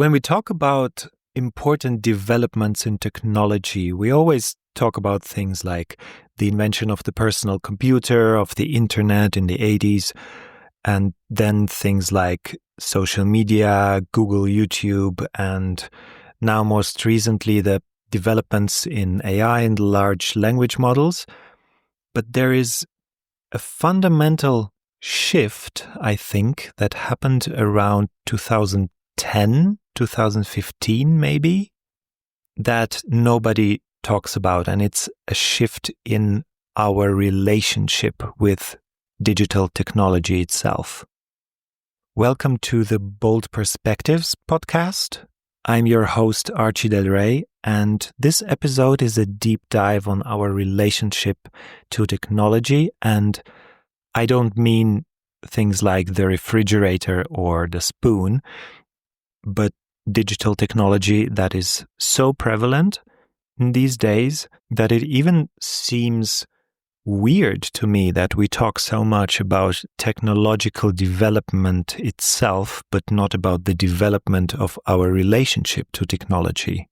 When we talk about important developments in technology, we always talk about things like the invention of the personal computer, of the internet in the 80s, and then things like social media, Google, YouTube, and now most recently the developments in AI and large language models. But there is a fundamental shift, I think, that happened around 2010, 2015 maybe, that nobody talks about, and it's a shift in our relationship with digital technology itself. Welcome to the Bold Perspectives podcast. I'm your host, Archie Del Rey, and this episode is a deep dive on our relationship to technology. And I don't mean things like the refrigerator or the spoon, but digital technology that is so prevalent in these days that it even seems weird to me that we talk so much about technological development itself, but not about the development of our relationship to technology.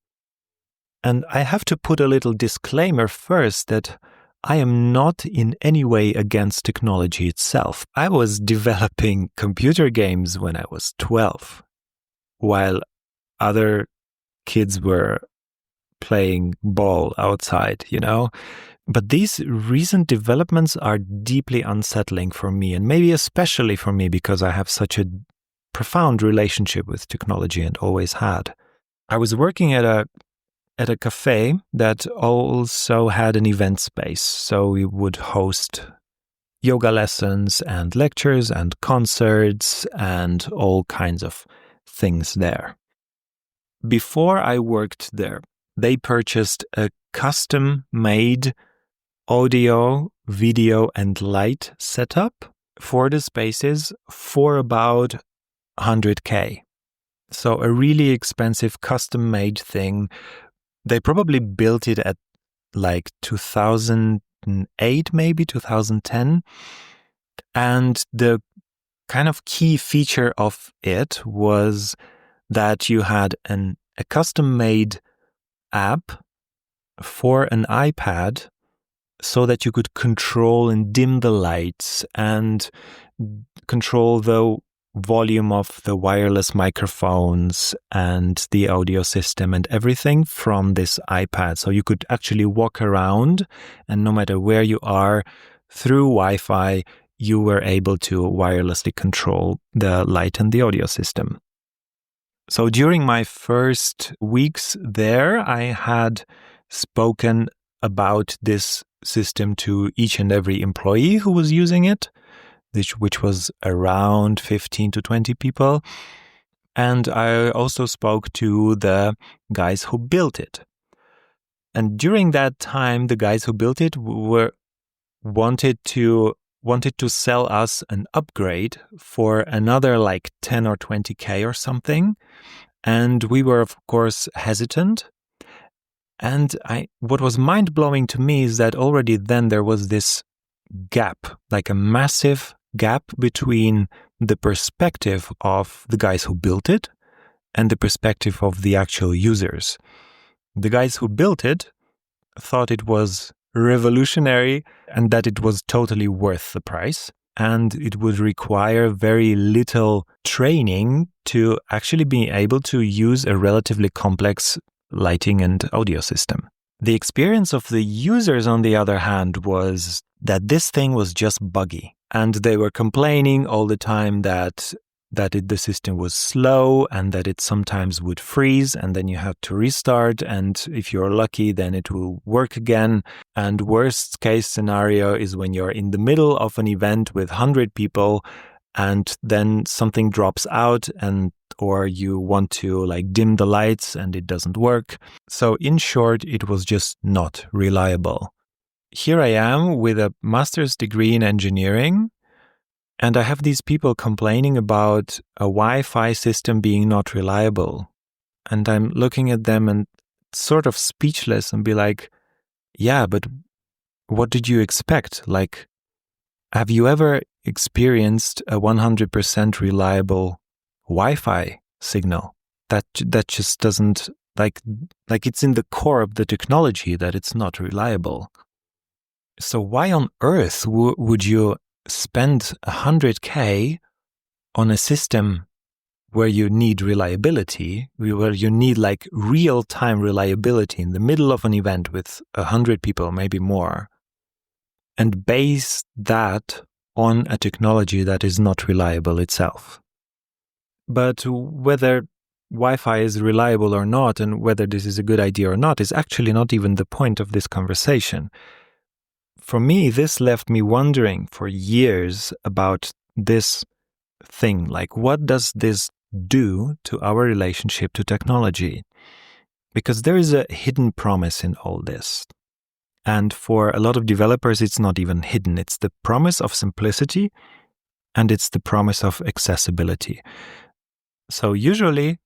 And I have to put a little disclaimer first that I am not in any way against technology itself. I was developing computer games when I was 12, while other kids were playing ball outside, But these recent developments are deeply unsettling for me, and maybe especially for me because I have such a profound relationship with technology and always had. I was working at a cafe that also had an event space, so we would host yoga lessons and lectures and concerts and all kinds of things there. Before I worked there, they purchased a custom-made audio, video, and light setup for the spaces for about 100K. So a really expensive custom-made thing. They probably built it at like 2008, maybe 2010. And the kind of key feature of it was that you had a custom-made app for an iPad so that you could control and dim the lights and control the volume of the wireless microphones and the audio system and everything from this iPad. So you could actually walk around, and no matter where you are, through Wi-Fi, you were able to wirelessly control the light and the audio system. So during my first weeks there, I had spoken about this system to each and every employee who was using it, which was around 15 to 20 people. And I also spoke to the guys who built it. And during that time, the guys who built it wanted to sell us an upgrade for another like 10 or 20K or something. And we were, of course, hesitant. And what was mind-blowing to me is that already then there was this gap, like a massive gap between the perspective of the guys who built it and the perspective of the actual users. The guys who built it thought it was revolutionary and that it was totally worth the price. And it would require very little training to actually be able to use a relatively complex lighting and audio system. The experience of the users, on the other hand, was that this thing was just buggy. And they were complaining all the time that the system was slow and that it sometimes would freeze and then you had to restart. And if you're lucky, then it will work again. And worst case scenario is when you're in the middle of an event with 100 people and then something drops out or you want to like dim the lights and it doesn't work. So in short, it was just not reliable. Here I am with a master's degree in engineering, and I have these people complaining about a Wi-Fi system being not reliable. And I'm looking at them and sort of speechless and be like, yeah, but what did you expect? Like, have you ever experienced a 100% reliable Wi-Fi signal? that just doesn't, like it's in the core of the technology that it's not reliable. So why on earth would you spend 100K on a system where you need reliability, where you need like real-time reliability in the middle of an event with 100 people, maybe more, and base that on a technology that is not reliable itself? But whether Wi-Fi is reliable or not, and whether this is a good idea or not, is actually not even the point of this conversation. For me, this left me wondering for years about this thing. Like, what does this do to our relationship to technology? Because there is a hidden promise in all this. And for a lot of developers, it's not even hidden. It's the promise of simplicity, and it's the promise of accessibility. So usually,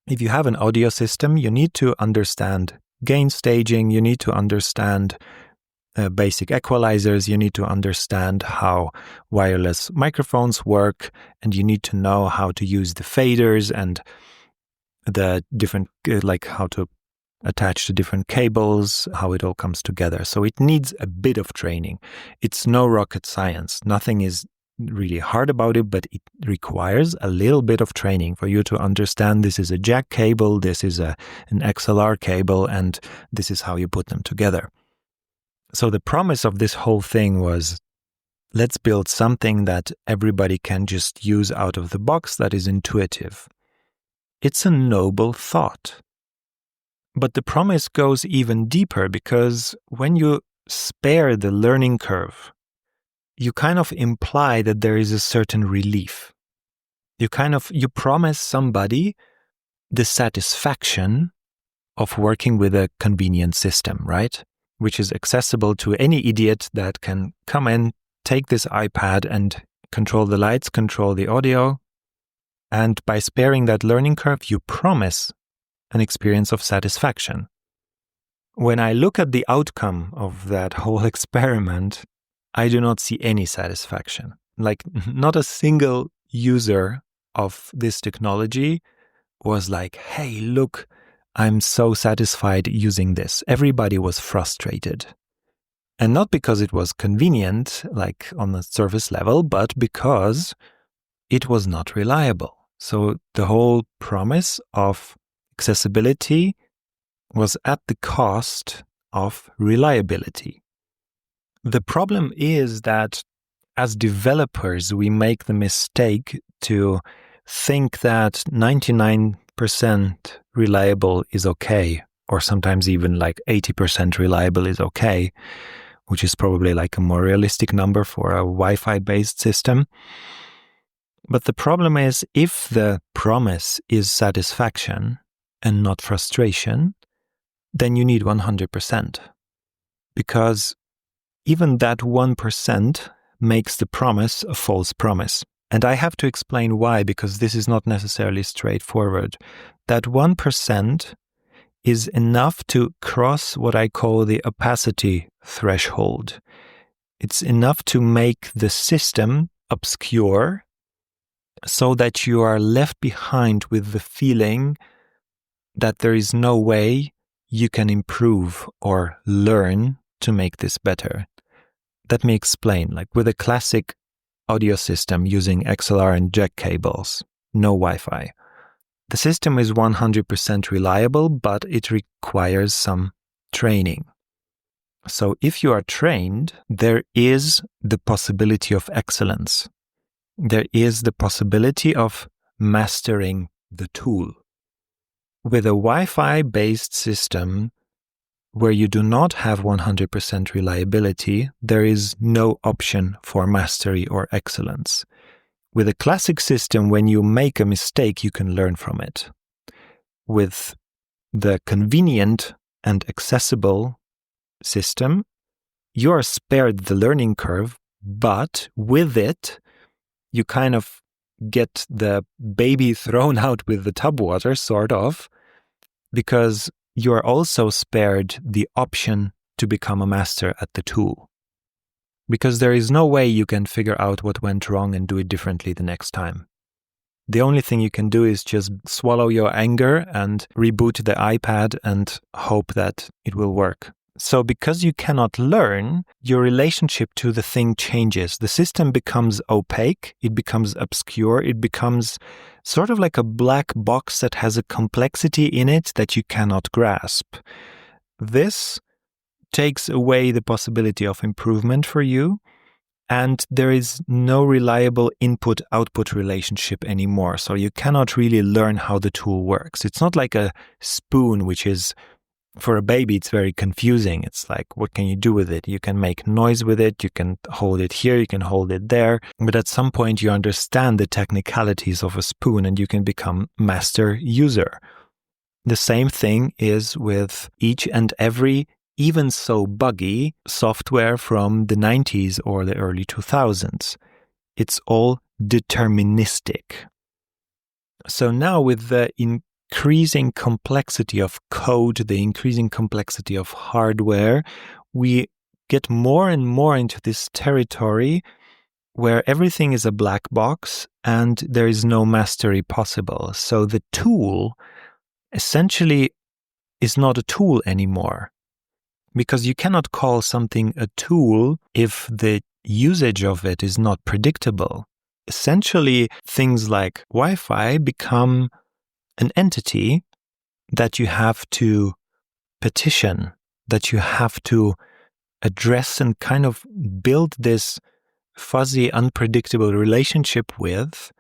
if you have an audio system, you need to understand gain staging, you need to understand basic equalizers, you need to understand how wireless microphones work, and you need to know how to use the faders and the different, like how to attach the different cables, how it all comes together. So it needs a bit of training. It's no rocket science. Nothing is really hard about it, but it requires a little bit of training for you to understand this is a jack cable, this is an XLR cable, and this is how you put them together. So the promise of this whole thing was, let's build something that everybody can just use out of the box that is intuitive. It's a noble thought. But the promise goes even deeper, because when you spare the learning curve, you kind of imply that there is a certain relief. You promise somebody the satisfaction of working with a convenient system, right? Which is accessible to any idiot that can come in, take this iPad and control the lights, control the audio. And by sparing that learning curve, you promise an experience of satisfaction. When I look at the outcome of that whole experiment, I do not see any satisfaction. Like, not a single user of this technology was like, hey, look, I'm so satisfied using this. Everybody was frustrated. And not because it was convenient, like on the surface level, but because it was not reliable. So the whole promise of accessibility was at the cost of reliability. The problem is that as developers, we make the mistake to think that 99% reliable is okay, or sometimes even like 80% reliable is okay, which is probably like a more realistic number for a Wi-Fi based system. But the problem is, if the promise is satisfaction and not frustration, then you need 100%. Because even that 1% makes the promise a false promise. And I have to explain why, because this is not necessarily straightforward. That 1% is enough to cross what I call the opacity threshold. It's enough to make the system obscure so that you are left behind with the feeling that there is no way you can improve or learn to make this better. Let me explain. Like with a classic audio system using XLR and jack cables, no Wi-Fi, the system is 100% reliable, but it requires some training. So if you are trained, there is the possibility of excellence. There is the possibility of mastering the tool. With a Wi-Fi based system where you do not have 100% reliability, there is no option for mastery or excellence. With a classic system, when you make a mistake, you can learn from it. With the convenient and accessible system, you are spared the learning curve, but with it, you kind of get the baby thrown out with the tub water, sort of, because you are also spared the option to become a master at the tool. Because there is no way you can figure out what went wrong and do it differently the next time. the only thing you can do is just swallow your anger and reboot the iPad and hope that it will work. So because you cannot learn, your relationship to the thing changes. The system becomes opaque, it becomes obscure, it becomes sort of like a black box that has a complexity in it that you cannot grasp. This takes away the possibility of improvement for you, and there is no reliable input-output relationship anymore. So you cannot really learn how the tool works. It's not like a spoon, which is, for a baby, it's very confusing. It's like, what can you do with it? You can make noise with it, you can hold it here, you can hold it there. But at some point you understand the technicalities of a spoon and you can become master user. The same thing is with each and every, even so buggy, software from the 90s or the early 2000s. It's all deterministic. So now with the increasing complexity of code, the increasing complexity of hardware, we get more and more into this territory where everything is a black box and there is no mastery possible. So the tool essentially is not a tool anymore, because you cannot call something a tool if the usage of it is not predictable. Essentially, things like Wi-Fi become an entity that you have to petition, that you have to address and kind of build this fuzzy, unpredictable relationship with,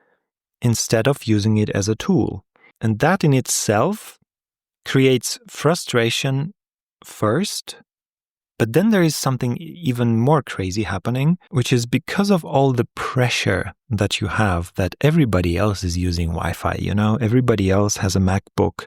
instead of using it as a tool. And that in itself creates frustration first, but then there is something even more crazy happening, which is because of all the pressure that you have, that everybody else is using Wi-Fi, everybody else has a MacBook,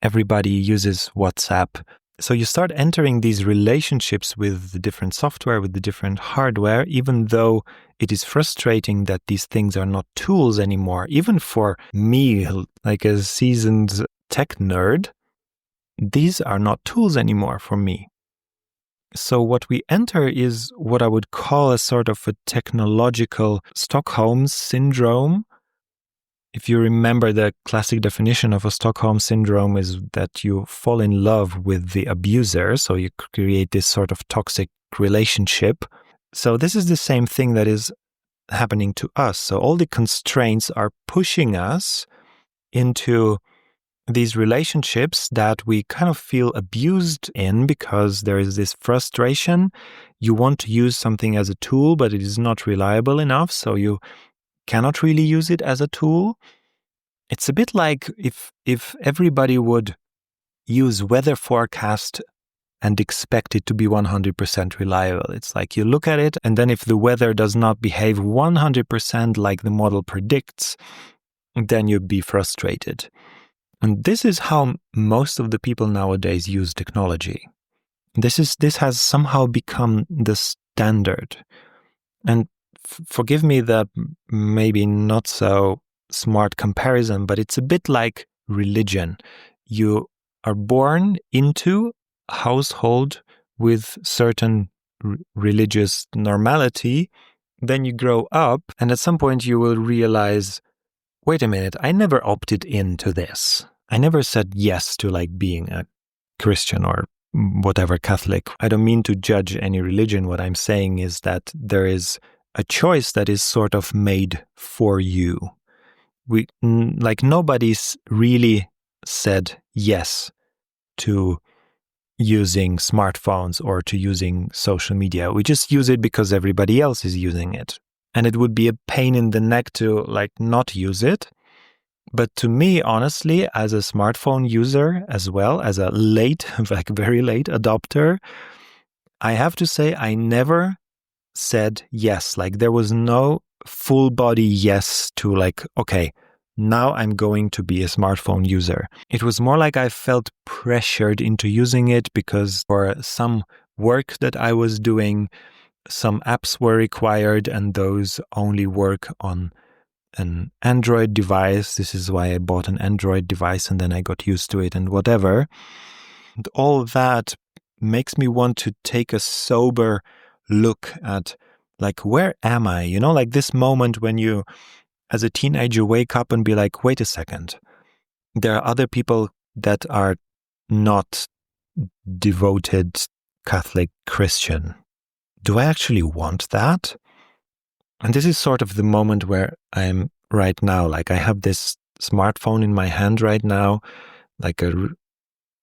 everybody uses WhatsApp. So you start entering these relationships with the different software, with the different hardware, even though it is frustrating that these things are not tools anymore. Even for me, like a seasoned tech nerd, these are not tools anymore for me. So what we enter is what I would call a sort of a technological Stockholm syndrome. If you remember, the classic definition of a Stockholm syndrome is that you fall in love with the abuser, so you create this sort of toxic relationship. So this is the same thing that is happening to us. So all the constraints are pushing us into these relationships that we kind of feel abused in, because there is this frustration. You want to use something as a tool, but it is not reliable enough, so you cannot really use it as a tool. It's a bit like if everybody would use weather forecast and expect it to be 100% reliable. It's like you look at it, and then if the weather does not behave 100% like the model predicts, then you'd be frustrated. And this is how most of the people nowadays use technology. This has somehow become the standard. And forgive me the maybe not so smart comparison, but it's a bit like religion. You are born into a household with certain religious normality, then you grow up, and at some point you will realize, wait a minute, I never opted into this. I never said yes to being a Christian or whatever, Catholic. I don't mean to judge any religion. What I'm saying is that there is a choice that is sort of made for you. Nobody's really said yes to using smartphones or to using social media. We just use it because everybody else is using it. And it would be a pain in the neck to not use it. But to me, honestly, as a smartphone user as well, as a very late adopter, I have to say I never said yes. There was no full body yes to okay, now I'm going to be a smartphone user. It was more like I felt pressured into using it because for some work that I was doing, some apps were required and those only work on an Android device. This is why I bought an Android device and then I got used to it and whatever. And all that makes me want to take a sober look at where am I? This moment when you as a teenager wake up and be like, wait a second, there are other people that are not devoted Catholic Christian. Do I actually want that? And this is sort of the moment where I'm right now. Like, I have this smartphone in my hand right now, like a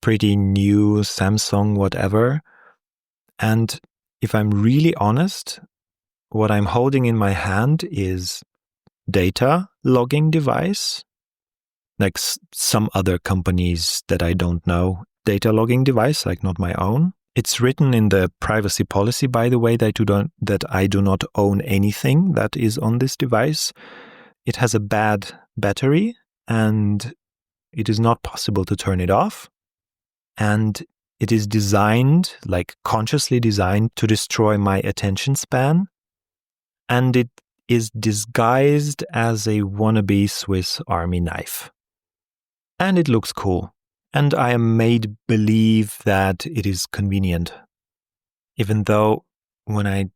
pretty new Samsung whatever. And if I'm really honest, what I'm holding in my hand is data logging device, like some other companies that I don't know, data logging device, like not my own. It's written in the privacy policy, by the way, that I do not own anything that is on this device. It has a bad battery and it is not possible to turn it off. And it is designed, like consciously designed, to destroy my attention span. And it is disguised as a wannabe Swiss Army knife. And it looks cool. And I am made believe that it is convenient. Even though when I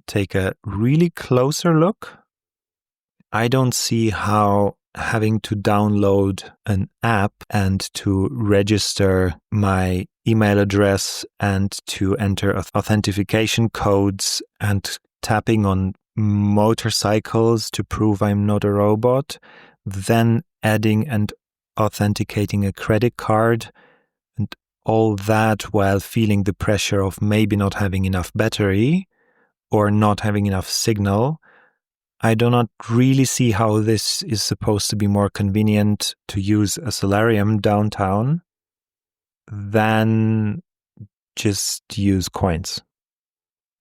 take a really closer look, I don't see how having to download an app and to register my email address and to enter authentication codes and tapping on motorcycles to prove I'm not a robot, then adding and authenticating a credit card, and all that while feeling the pressure of maybe not having enough battery or not having enough signal. I do not really see how this is supposed to be more convenient to use a solarium downtown than just use coins.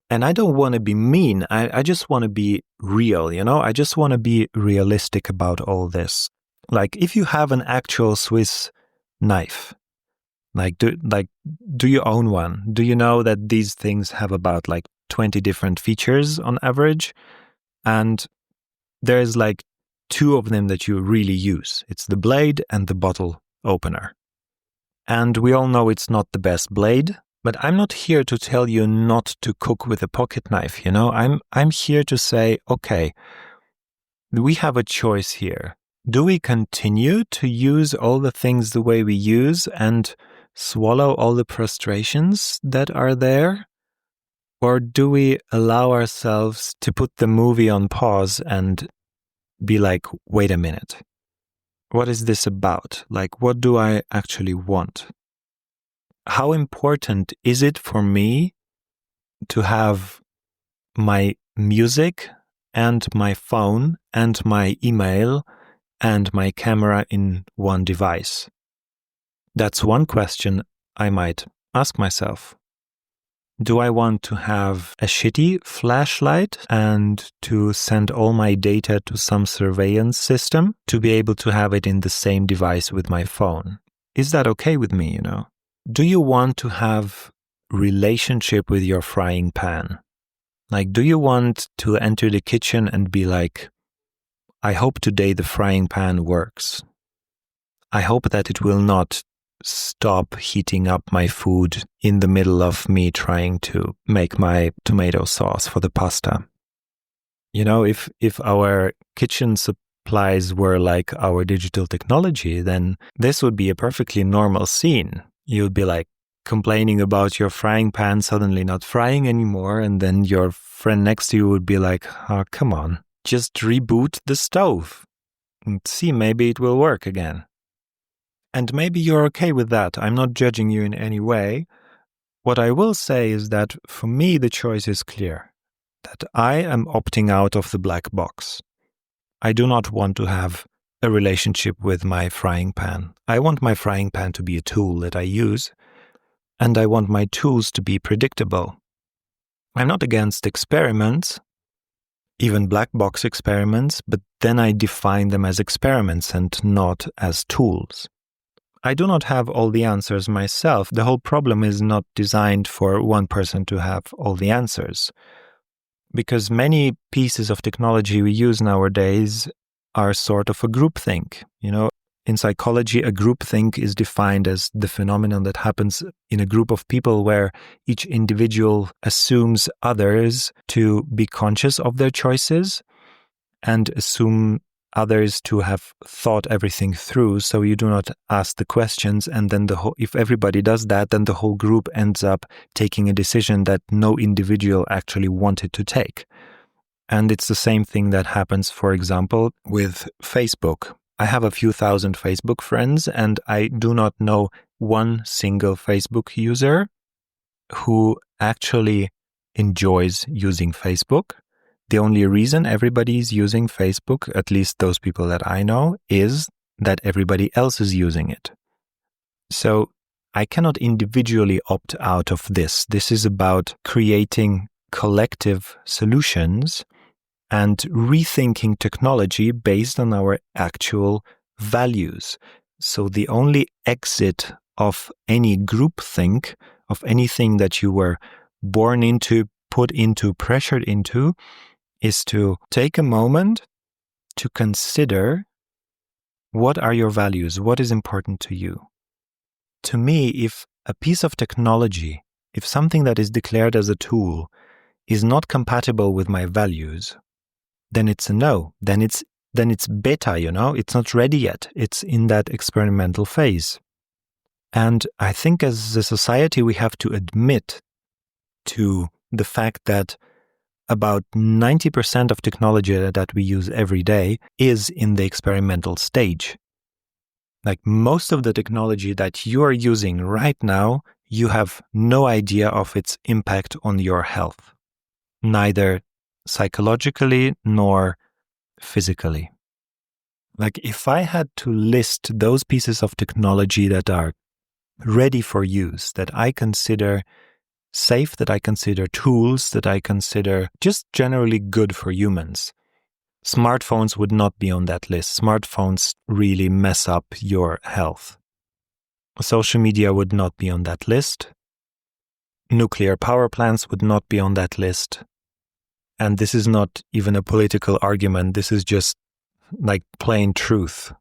And I don't want to be mean. I just want to be real, I just want to be realistic about all this. Like, if you have an actual Swiss knife, do you own one? Do you know that these things have about 20 different features on average? And there's 2 of them that you really use. It's the blade and the bottle opener. And we all know it's not the best blade, but I'm not here to tell you not to cook with a pocket knife, I'm here to say, okay, we have a choice here. Do we continue to use all the things the way we use and swallow all the frustrations that are there? Or do we allow ourselves to put the movie on pause and be like, wait a minute, what is this about? What do I actually want? How important is it for me to have my music and my phone and my email and my camera in one device? That's one question I might ask myself. Do I want to have a shitty flashlight and to send all my data to some surveillance system to be able to have it in the same device with my phone? Is that okay with me, Do you want to have relationship with your frying pan? Do you want to enter the kitchen and be like, I hope today the frying pan works. I hope that it will not stop heating up my food in the middle of me trying to make my tomato sauce for the pasta. If our kitchen supplies were like our digital technology, then this would be a perfectly normal scene. You'd be complaining about your frying pan suddenly not frying anymore, and then your friend next to you would be like, oh, come on, just reboot the stove and see, maybe it will work again. And maybe you're okay with that. I'm not judging you in any way. What I will say is that for me, the choice is clear, that I am opting out of the black box. I do not want to have a relationship with my frying pan. I want my frying pan to be a tool that I use, and I want my tools to be predictable. I'm not against experiments, even black box experiments, but then I define them as experiments and not as tools. I do not have all the answers myself. The whole problem is not designed for one person to have all the answers. Because many pieces of technology we use nowadays are sort of a groupthink. In psychology, a groupthink is defined as the phenomenon that happens in a group of people where each individual assumes others to be conscious of their choices and assume others to have thought everything through, so you do not ask the questions, and then if everybody does that, then the whole group ends up taking a decision that no individual actually wanted to take. And it's the same thing that happens, for example, with Facebook. I have a few thousand Facebook friends, and I do not know one single Facebook user who actually enjoys using Facebook. The only reason everybody is using Facebook, at least those people that I know, is that everybody else is using it. So I cannot individually opt out of this. This is about creating collective solutions and rethinking technology based on our actual values. So the only exit of any groupthink, of anything that you were born into, put into, pressured into, is to take a moment to consider what are your values, what is important to you. To me, if a piece of technology, if something that is declared as a tool is not compatible with my values, then it's a no. Then it's beta, it's not ready yet. It's in that experimental phase. And I think as a society, we have to admit to the fact that about 90% of technology that we use every day is in the experimental stage. Like most of the technology that you are using right now, you have no idea of its impact on your health, neither psychologically nor physically. Like if I had to list those pieces of technology that are ready for use, that I consider safe, that I consider tools, that I consider just generally good for humans, smartphones would not be on that list. Smartphones really mess up your health. Social media would not be on that list. Nuclear power plants would not be on that list. And this is not even a political argument. This is just like plain truth.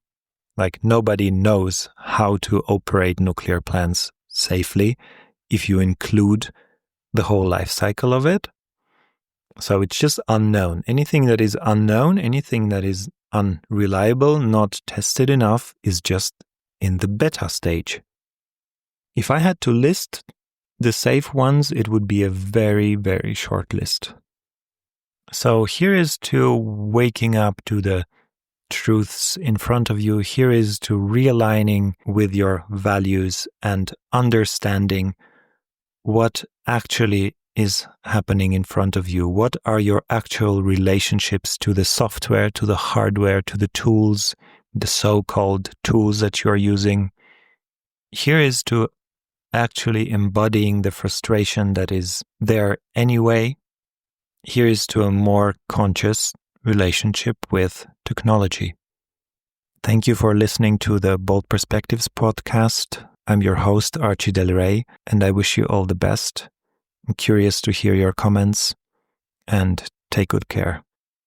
Like nobody knows how to operate nuclear plants safely if you include the whole life cycle of it. So it's just unknown. Anything that is unknown, anything that is unreliable, not tested enough, is just in the beta stage. If I had to list the safe ones, it would be a very, very short list. So here is to waking up to the truths in front of you. Here is to realigning with your values and understanding what actually is happening in front of you. What are your actual relationships to the software, to the hardware, to the tools, the so-called tools that you're using? Here is to actually embodying the frustration that is there anyway. Here is to a more conscious relationship with technology. Thank you for listening to the Bold Perspectives podcast. I'm your host, Archie Del Rey, and I wish you all the best. I'm curious to hear your comments, and take good care.